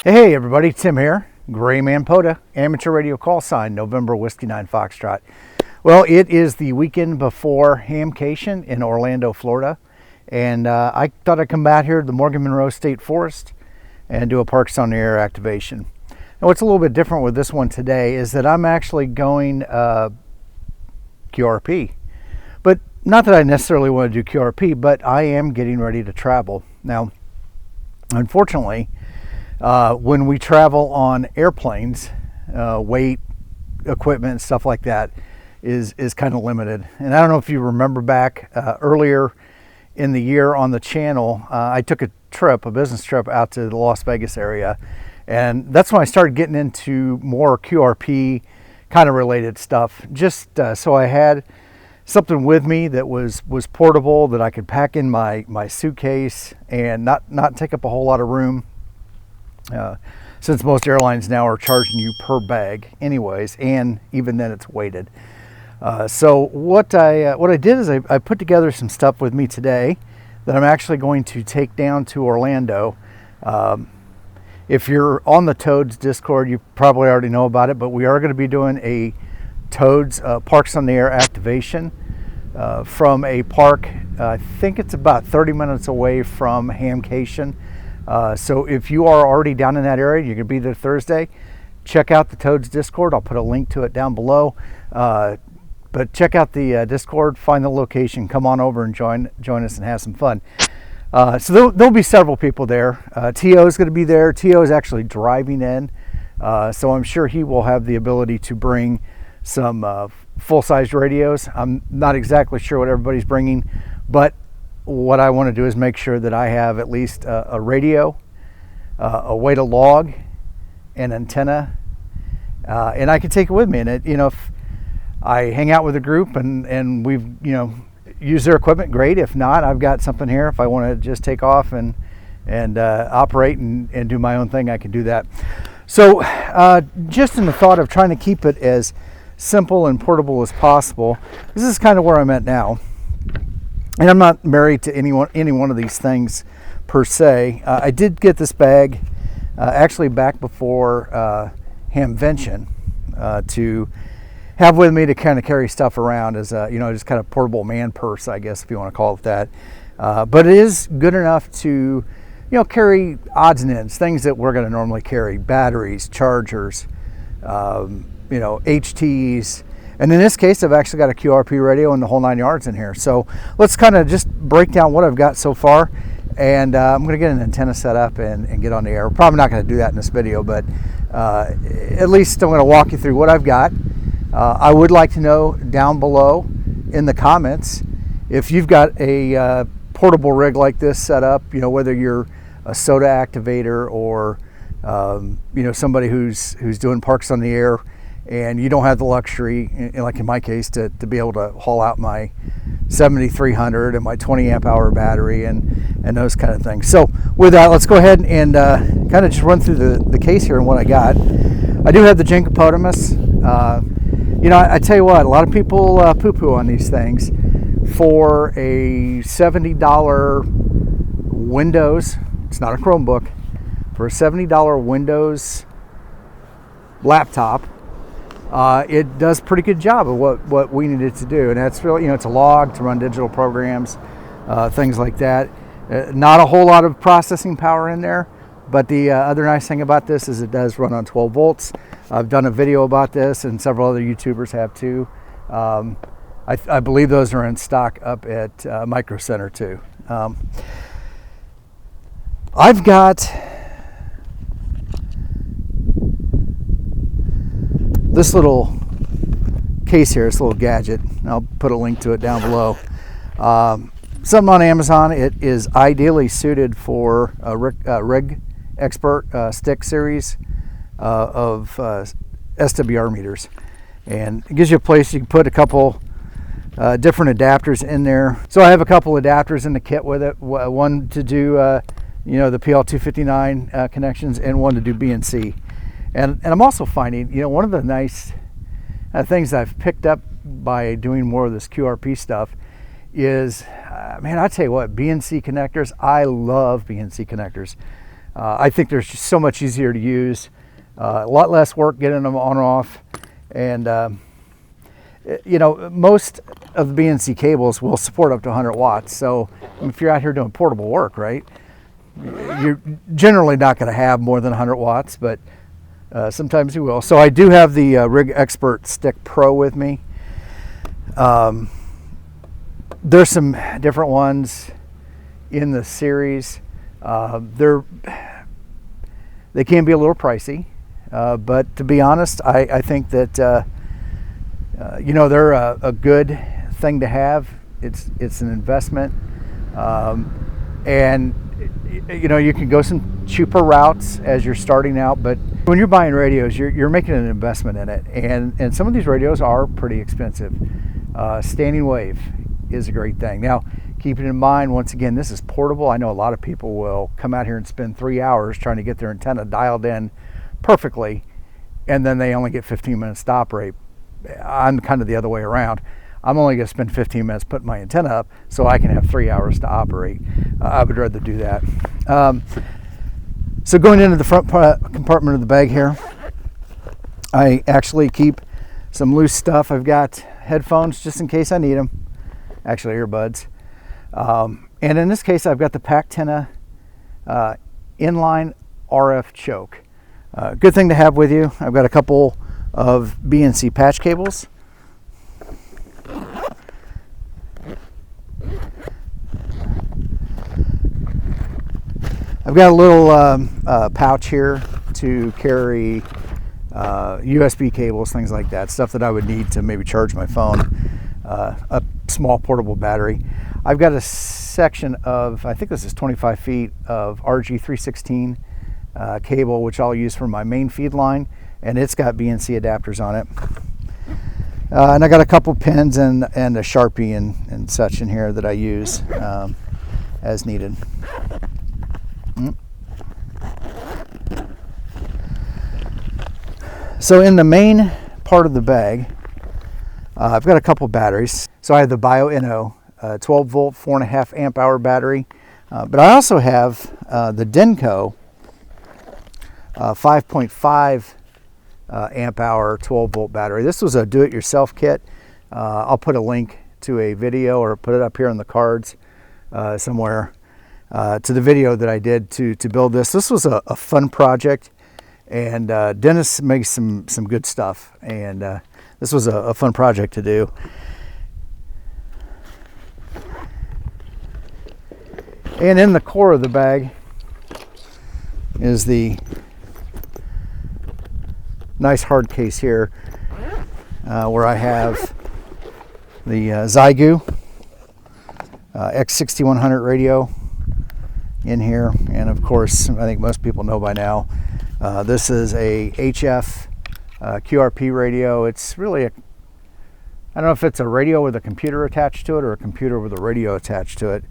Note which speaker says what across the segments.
Speaker 1: Hey everybody, Tim here, GraymanPOTA, amateur radio call sign, November Whiskey 9 Foxtrot. Well, it is the weekend before HamCation in Orlando, Florida, and I thought I'd come out here to the Morgan Monroe State Forest and do a Parks on the Air activation. Now, what's a little bit different with this one today is that I'm actually going QRP, but not that I necessarily want to do QRP, but I am getting ready to travel. Now, unfortunately, when we travel on airplanes, weight, equipment, stuff like that is kind of limited. And I don't know if you remember back earlier in the year on the channel, I took a business trip out to the Las Vegas area. And that's when I started getting into more QRP kind of related stuff. Just so I had something with me that was portable, that I could pack in my suitcase and not take up a whole lot of room. Since most airlines now are charging you per bag anyways, and even then it's weighted. So what I did is I put together some stuff with me today that I'm actually going to take down to Orlando. If you're on the Toads Discord, you probably already know about it, but we are going to be doing a Toads Parks on the Air activation from a park. I think it's about 30 minutes away from HamCation. So if you are already down in that area, you're going to be there Thursday, check out the Toads Discord. I'll put a link to it down below. But check out the Discord, find the location, come on over and join us and have some fun. So there'll be several people there. T.O. is going to be there. T.O. is actually driving in, so I'm sure he will have the ability to bring some full-sized radios. I'm not exactly sure what everybody's bringing, but what I want to do is make sure that I have at least a radio, a way to log, an antenna, and I can take it with me. And if I hang out with a group and we've use their equipment, great. If not, I've got something here. If I want to just take off and operate and do my own thing, I can do that. So just in the thought of trying to keep it as simple and portable as possible, this is kind of where I'm at now. And I'm not married to any one of these things per se. I did get this bag actually back before HamVention to have with me to kind of carry stuff around as a, just kind of portable man purse, I guess, if you want to call it that. But it is good enough to, carry odds and ends, things that we're going to normally carry: batteries, chargers, HTs. And in this case, I've actually got a QRP radio and the whole 9 yards in here. So let's kind of just break down what I've got so far. And I'm going to get an antenna set up and get on the air. We're probably not going to do that in this video, but at least I'm going to walk you through what I've got. I would like to know down below in the comments if you've got a portable rig like this set up, whether you're a SOTA activator or somebody who's doing Parks on the Air, and you don't have the luxury, like in my case, to be able to haul out my 7300 and my 20 amp hour battery and those kind of things. So with that, let's go ahead and kind of just run through the case here and what I got. I do have the Jinkopotamus. I tell you what, a lot of people poo-poo on these things. For a $70 Windows, it's not a Chromebook, for a $70 Windows laptop, it does a pretty good job of what we need it to do. And that's really, it's a log to run digital programs, things like that. Not a whole lot of processing power in there, but the other nice thing about this is it does run on 12 volts. I've done a video about this, and several other YouTubers have too. I believe those are in stock up at Micro Center too. I've got this little case here, this little gadget. I'll put a link to it down below. Something on Amazon. It is ideally suited for a Rig Expert stick series of SWR meters, and it gives you a place you can put a couple different adapters in there. So I have a couple adapters in the kit with it, one to do the PL259 connections and one to do BNC. And I'm also finding, one of the nice things I've picked up by doing more of this QRP stuff is, man, I tell you what, BNC connectors, I love BNC connectors. I think they're just so much easier to use, a lot less work getting them on and off, and you know, most of the BNC cables will support up to 100 watts. So if you're out here doing portable work, right, you're generally not going to have more than 100 watts, but sometimes you will. So I do have the Rig Expert Stick Pro with me. There's some different ones in the series. They can be a little pricey, but to be honest, I think that you know, they're a good thing to have. It's an investment, and you know, you can go some cheaper routes as you're starting out, but when you're buying radios, you're making an investment in it, and some of these radios are pretty expensive. Standing wave is a great thing. Now, keeping in mind, once again, this is portable. I know a lot of people will come out here and spend 3 hours trying to get their antenna dialed in perfectly, and then they only get 15 minutes to operate. I'm kind of the other way around. I'm only going to spend 15 minutes putting my antenna up so I can have 3 hours to operate. I would rather do that. So going into the front compartment of the bag here, I actually keep some loose stuff. I've got headphones just in case I need them, actually earbuds. And in this case, I've got the Pactenna inline RF choke. Good thing to have with you. I've got a couple of BNC patch cables. I've got a little pouch here to carry USB cables, things like that, stuff that I would need to maybe charge my phone, a small portable battery. I've got a section of, I think this is 25 feet of RG316 cable, which I'll use for my main feed line, and it's got BNC adapters on it. And I got a couple pins and a Sharpie and such in here that I use as needed. So in the main part of the bag, I've got a couple batteries. So I have the BioInno 12 volt, 4.5 amp hour battery, but I also have the Denko 5.5 amp hour 12 volt battery. This was a do-it-yourself kit. I'll put a link to a video or put it up here in the cards somewhere to the video that I did to build this. This was a fun project, and Dennis makes some good stuff, and this was a fun project to do. And in the core of the bag is the nice hard case here, where I have the Xiegu X6100 radio in here, and of course, I think most people know by now, this is a HF QRP radio. It's really I don't know if it's a radio with a computer attached to it or a computer with a radio attached to it,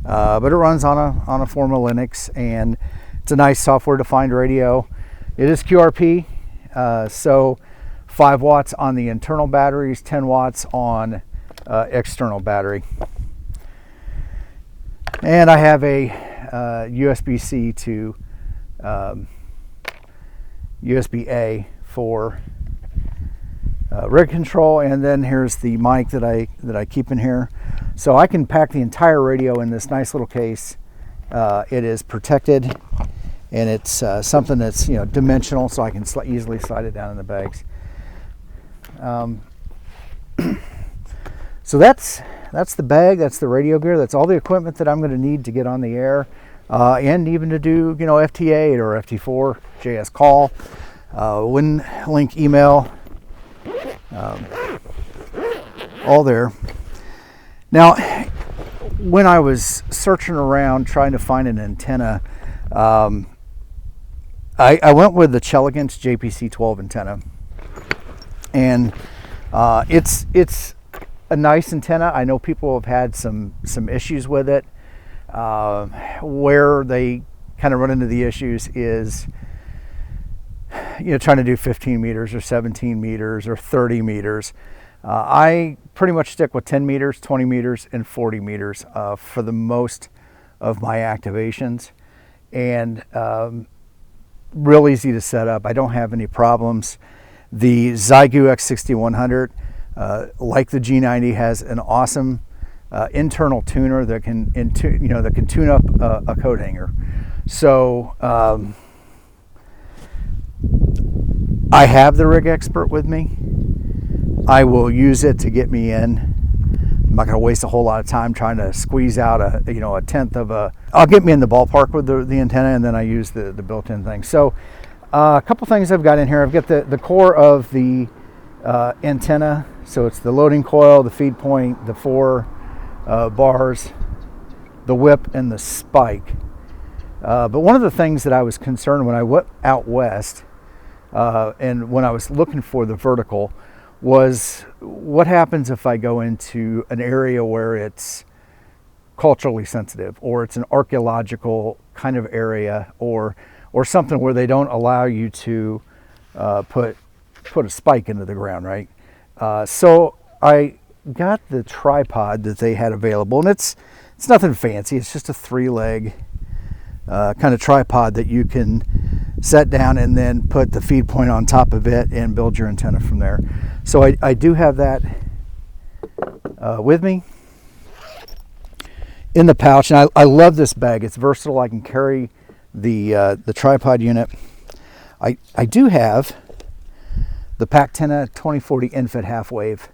Speaker 1: but it runs on a form of Linux, and it's a nice software-defined radio. It is QRP, so 5 watts on the internal batteries, 10 watts on external battery. And I have a USB-C to USB-A for rig control, and then here's the mic that I keep in here. So I can pack the entire radio in this nice little case. It is protected, and it's something that's, you know, dimensional, so I can easily slide it down in the bags. So that's the bag, that's the radio gear, that's all the equipment that I'm going to need to get on the air, and even to do, you know, FT8 or FT4 JS call, WinLink email, all there. Now, when I was searching around trying to find an antenna, I went with the Chelegant JPC12 antenna, and it's a nice antenna. I know people have had some issues with it. Where they kind of run into the issues is, you know, trying to do 15 meters or 17 meters or 30 meters. I pretty much stick with 10 meters, 20 meters, and 40 meters for the most of my activations. and real easy to set up. I don't have any problems. The Zygu X6100, like the G90, has an awesome internal tuner that can tune up a coat hanger. So I have the rig expert with me. I will use it to get me in. I'm not going to waste a whole lot of time trying to squeeze out a tenth of a. I'll get me in the ballpark with the antenna, and then I use the built-in thing. So a couple things I've got in here. I've got the core of the antenna. So it's the loading coil, the feed point, the 4 bars, the whip, and the spike. But one of the things that I was concerned when I went out west and when I was looking for the vertical was what happens if I go into an area where it's culturally sensitive, or it's an archaeological kind of area, or something where they don't allow you to put a spike into the ground, right? So I got the tripod that they had available, and it's nothing fancy. It's just a 3-leg kind of tripod that you can set down and then put the feed point on top of it and build your antenna from there. So I do have that with me in the pouch, and I love this bag. It's versatile. I can carry the tripod unit. I do have the Pactenna 2040 Infit half wave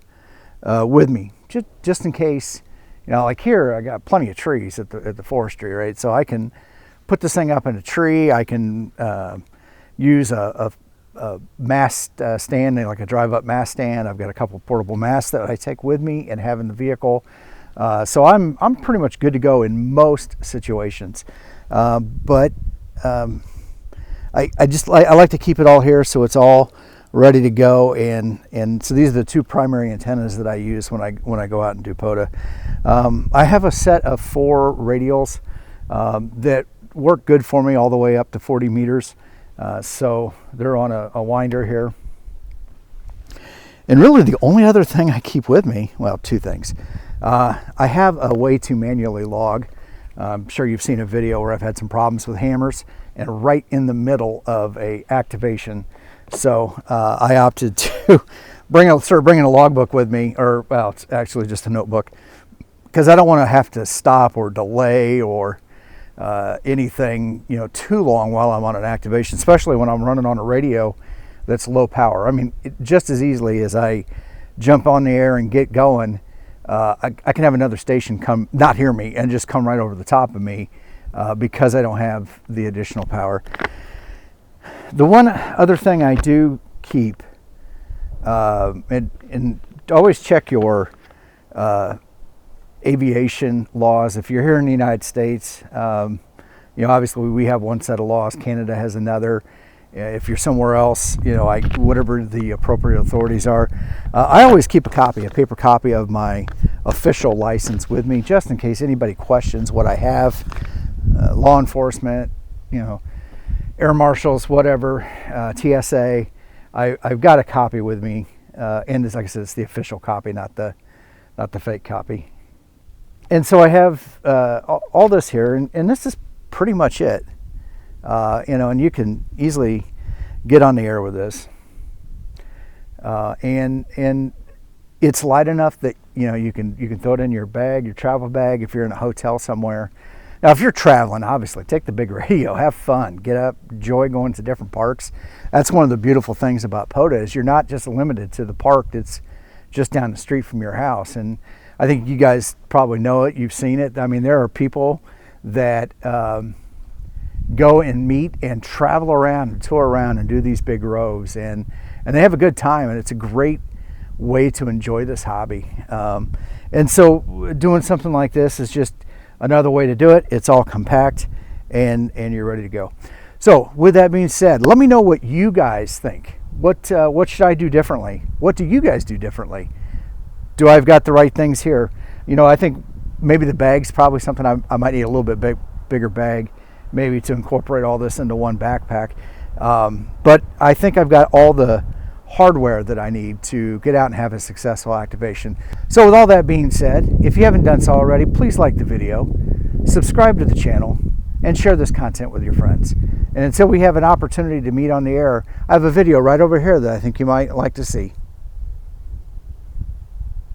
Speaker 1: with me, just in case. Like here, I got plenty of trees at the forestry, right? So I can put this thing up in a tree. I can use a mast stand, like a drive-up mast stand. I've got a couple portable masts that I take with me and have in the vehicle. So I'm pretty much good to go in most situations. But I like to keep it all here, so it's all ready to go. And so these are the 2 primary antennas that I use when I go out and do POTA. I have a set of 4 radials that work good for me all the way up to 40 meters. So they're on a winder here. And really the only other thing I keep with me, well, 2 things. I have a way to manually log. I'm sure you've seen a video where I've had some problems with hammers, and right in the middle of a activation. So I opted to start bringing a logbook with me, or well, it's actually just a notebook, because I don't want to have to stop or delay or anything too long while I'm on an activation, especially when I'm running on a radio that's low power. I mean, just as easily as I jump on the air and get going, I can have another station not hear me and just come right over the top of me because I don't have the additional power. The one other thing I do keep, and always check your aviation laws. If you're here in the United States, obviously we have one set of laws. Canada has another. If you're somewhere else, whatever the appropriate authorities are, I always keep a paper copy of my official license with me, just in case anybody questions what I have. Law enforcement, air marshals, whatever, TSA. I've got a copy with me, and like I said, it's the official copy, not the fake copy. And so I have all this here, and this is pretty much it. And you can easily get on the air with this. And it's light enough that you can throw it in your bag, your travel bag, if you're in a hotel somewhere. Now, if you're traveling, obviously take the big radio, have fun, get up, enjoy going to different parks. That's one of the beautiful things about POTA, is you're not just limited to the park that's just down the street from your house. And I think you guys probably know it, you've seen it. I mean, there are people that go and meet and travel around and tour around and do these big roves, and they have a good time, and it's a great way to enjoy this hobby. And so doing something like this is just another way to do it. It's all compact, and you're ready to go. So with that being said, let me know what you guys think. What should I do differently? What do you guys do differently? Do I've got the right things here? I think maybe the bag's probably something I might need a little bit bigger bag, maybe to incorporate all this into one backpack. But I think I've got all the hardware that I need to get out and have a successful activation. So with all that being said, if you haven't done so already, please like the video, subscribe to the channel, and share this content with your friends. And until we have an opportunity to meet on the air, I have a video right over here that I think you might like to see.